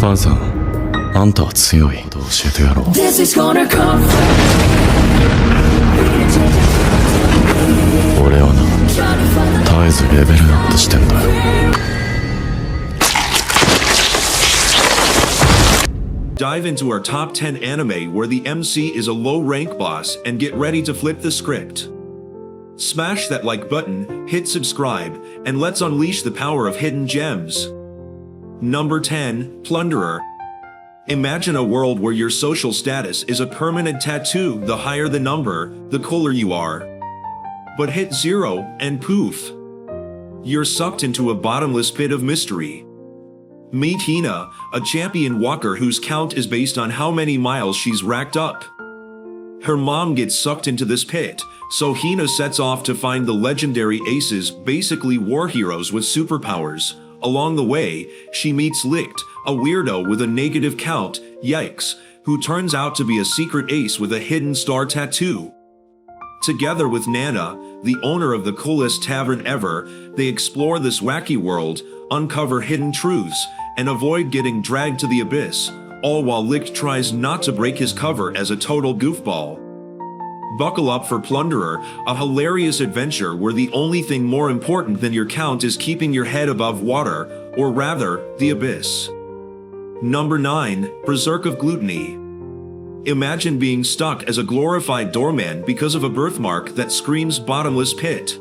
母さん、あんたは強いと教えてやろう。 This is gonna come 俺はな、絶えずレベルアップしてんだよ。 Dive into our top 10 anime where the MC is a low rank boss and get ready to flip the script. Smash that like button, hit subscribe, and let's unleash the power of hidden gems. Number 10, Plunderer. Imagine a world where your social status is a permanent tattoo. The higher the number, the cooler you are. But hit 0 and poof. You're sucked into a bottomless pit of mystery. Meet Hina, a champion walker whose count is based on how many miles she's racked up. Her mom gets sucked into this pit, so Hina sets off to find the legendary aces, basically war heroes with superpowers. Along the way, she meets Licht, a weirdo with a negative count, yikes, who turns out to be a secret ace with a hidden star tattoo. Together with Nana, the owner of the coolest tavern ever, they explore this wacky world, uncover hidden truths, and avoid getting dragged to the abyss, all while Licht tries not to break his cover as a total goofball. Buckle up for Plunderer, a hilarious adventure where the only thing more important than your count is keeping your head above water, or rather, the abyss. Number 9, Berserk of Gluttony. Imagine being stuck as a glorified doorman because of a birthmark that screams bottomless pit.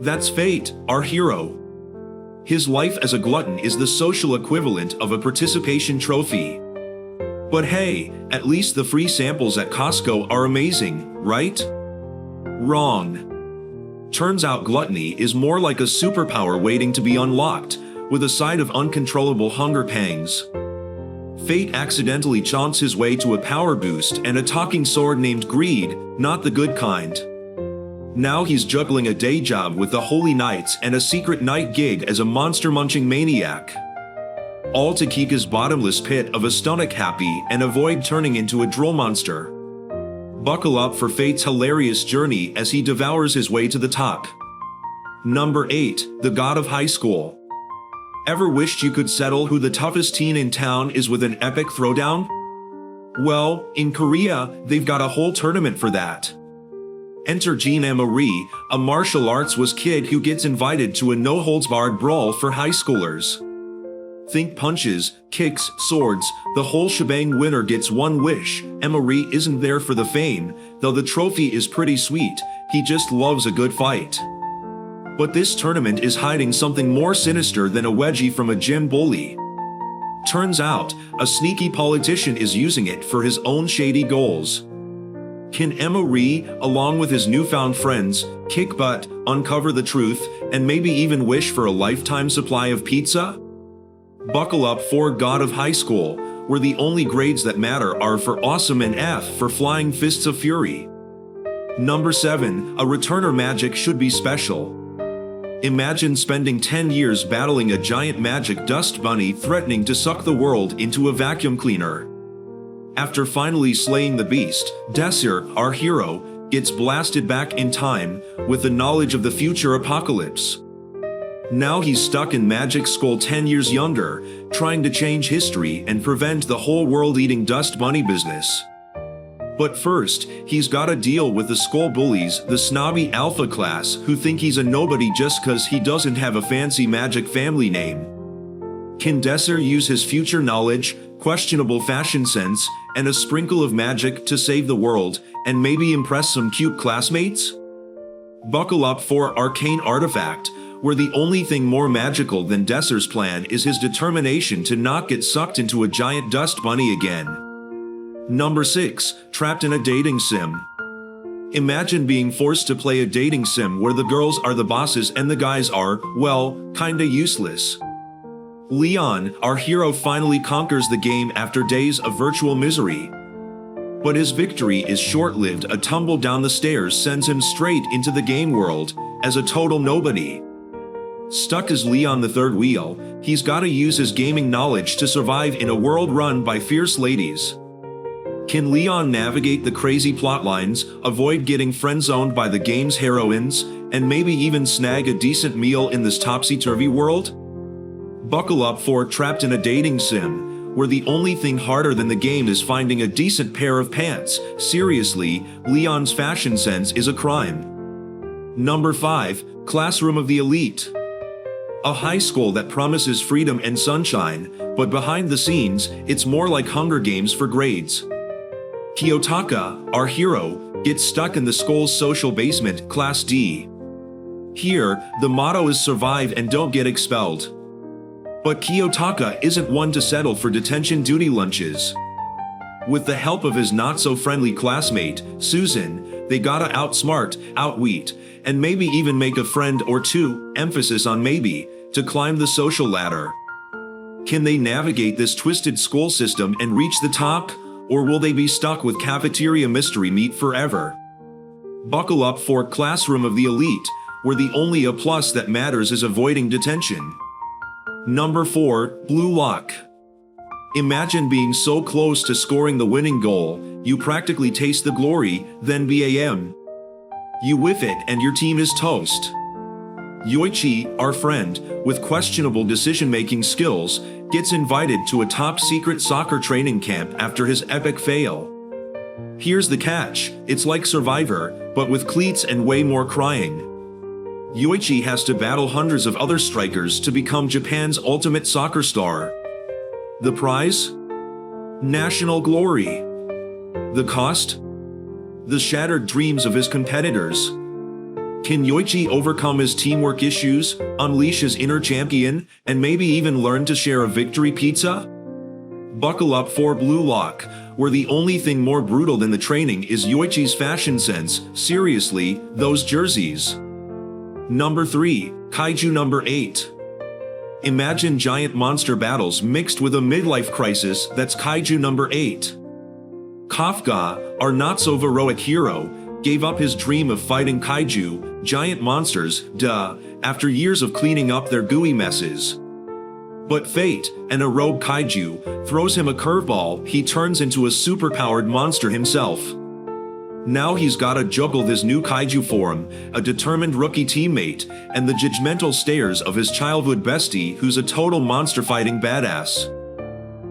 That's Fate, our hero. His life as a glutton is the social equivalent of a participation trophy. But hey, at least the free samples at Costco are amazing, right? Wrong. Turns out gluttony is more like a superpower waiting to be unlocked, with a side of uncontrollable hunger pangs. Fate accidentally chomps his way to a power boost and a talking sword named Greed, not the good kind. Now he's juggling a day job with the Holy Knights and a secret night gig as a monster-munching maniac. All to keep his bottomless pit of a stomach happy and avoid turning into a droll monster. Buckle up for Fate's hilarious journey as he devours his way to the top. Number 8, the God of High School. Ever wished you could settle who the toughest teen in town is with an epic throwdown? Well, in Korea, they've got a whole tournament for that. Enter Jean Emery, a martial arts whiz kid who gets invited to a no-holds-barred brawl for high schoolers. Think punches, kicks, swords, the whole shebang. Winner gets one wish. Emery isn't there for the fame, though the trophy is pretty sweet, he just loves a good fight. But this tournament is hiding something more sinister than a wedgie from a gym bully. Turns out, a sneaky politician is using it for his own shady goals. Can Emery, along with his newfound friends, kick butt, uncover the truth, and maybe even wish for a lifetime supply of pizza? Buckle up for God of High School, where the only grades that matter are for awesome and F for flying fists of fury. Number 7, a returner magic should be special. Imagine spending 10 years battling a giant magic dust bunny threatening to suck the world into a vacuum cleaner. After finally slaying the beast, Desir, our hero, gets blasted back in time with the knowledge of the future apocalypse. Now he's stuck in Magic School 10 years younger, trying to change history and prevent the whole world-eating dust bunny business. But first, he's gotta deal with the school bullies, the snobby alpha class who think he's a nobody just cause he doesn't have a fancy magic family name. Can Desir use his future knowledge, questionable fashion sense, and a sprinkle of magic to save the world, and maybe impress some cute classmates? Buckle up for Arcane Artifact, where the only thing more magical than Desir's plan is his determination to not get sucked into a giant dust bunny again. Number 6, trapped in a dating sim. Imagine being forced to play a dating sim where the girls are the bosses and the guys are, well, kinda useless. Leon, our hero, finally conquers the game after days of virtual misery. But his victory is short-lived. A tumble down the stairs sends him straight into the game world, as a total nobody. Stuck as Leon the third wheel, he's gotta use his gaming knowledge to survive in a world run by fierce ladies. Can Leon navigate the crazy plotlines, avoid getting friend-zoned by the game's heroines, and maybe even snag a decent meal in this topsy-turvy world? Buckle up for Trapped in a Dating Sim, where the only thing harder than the game is finding a decent pair of pants. Seriously, Leon's fashion sense is a crime. Number 5. Classroom of the Elite. A high school that promises freedom and sunshine, but behind the scenes, it's more like Hunger Games for grades. Kiyotaka, our hero, gets stuck in the school's social basement, Class D. Here, the motto is survive and don't get expelled. But Kiyotaka isn't one to settle for detention duty lunches. With the help of his not-so-friendly classmate, Susan, they gotta outsmart, outwit, and maybe even make a friend or two, emphasis on maybe, to climb the social ladder. Can they navigate this twisted school system and reach the top, or will they be stuck with cafeteria mystery meat forever? Buckle up for Classroom of the Elite, where the only A+ that matters is avoiding detention. Number 4. Blue Lock. Imagine being so close to scoring the winning goal, you practically taste the glory, then BAM. You whiff it and your team is toast. Yoichi, our friend, with questionable decision-making skills, gets invited to a top-secret soccer training camp after his epic fail. Here's the catch, it's like Survivor, but with cleats and way more crying. Yoichi has to battle hundreds of other strikers to become Japan's ultimate soccer star. The prize? National glory. The cost? The shattered dreams of his competitors. Can Yoichi overcome his teamwork issues, unleash his inner champion, and maybe even learn to share a victory pizza? Buckle up for Blue Lock, where the only thing more brutal than the training is Yoichi's fashion sense. Seriously, those jerseys. Number 3. Kaiju Number 8. Imagine giant monster battles mixed with a midlife crisis. That's Kaiju Number 8. Kafka, our not-so-heroic hero, gave up his dream of fighting kaiju, giant monsters, after years of cleaning up their gooey messes. But fate, and a rogue kaiju, throws him a curveball. He turns into a superpowered monster himself. Now he's gotta juggle this new kaiju form, a determined rookie teammate, and the judgmental stares of his childhood bestie who's a total monster-fighting badass.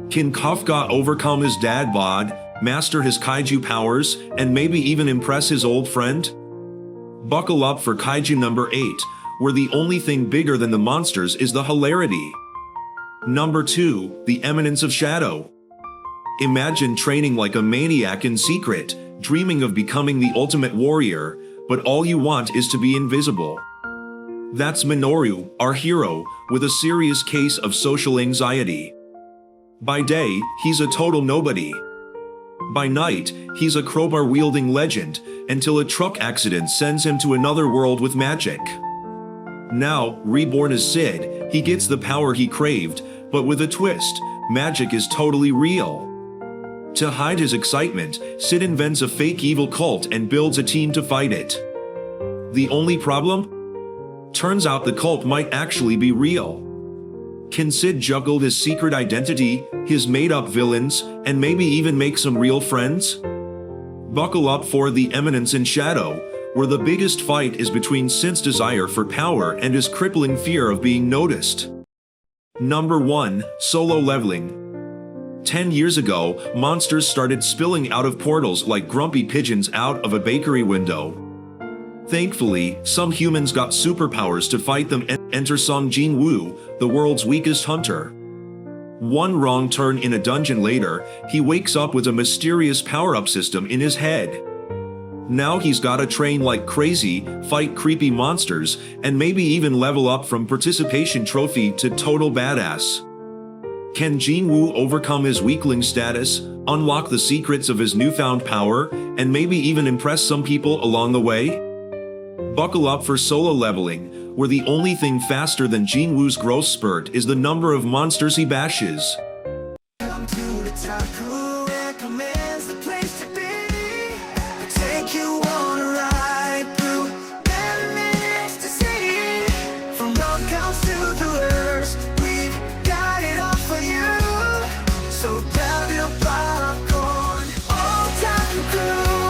Can Kafka overcome his dad bod, master his kaiju powers, and maybe even impress his old friend? Buckle up for Kaiju Number 8, where the only thing bigger than the monsters is the hilarity. Number 2. The Eminence of Shadow. Imagine training like a maniac in secret, dreaming of becoming the ultimate warrior, but all you want is to be invisible. That's Minoru, our hero, with a serious case of social anxiety. By day, he's a total nobody. By night, he's a crowbar-wielding legend, until a truck accident sends him to another world with magic. Now, reborn as Sid, he gets the power he craved, but with a twist, magic is totally real. To hide his excitement, Sid invents a fake evil cult and builds a team to fight it. The only problem? Turns out the cult might actually be real. Can Sid juggle his secret identity, his made-up villains, and maybe even make some real friends? Buckle up for The Eminence in Shadow, where the biggest fight is between Sid's desire for power and his crippling fear of being noticed. Number 1. Solo Leveling. 10 years ago, monsters started spilling out of portals like grumpy pigeons out of a bakery window. Thankfully, some humans got superpowers to fight them and enter Song Jin-woo, the world's weakest hunter. One wrong turn in a dungeon later, he wakes up with a mysterious power-up system in his head. Now he's gotta train like crazy, fight creepy monsters, and maybe even level up from participation trophy to total badass. Can Jin-woo overcome his weakling status, unlock the secrets of his newfound power, and maybe even impress some people along the way? Buckle up for Solo Leveling, where the only thing faster than Jin-woo's growth spurt is the number of monsters he bashes. Welcome to Otaku, recommends the place to be. Take you on a ride through endless ecstasy. From rom-coms to thrillers, we've got it all for you. So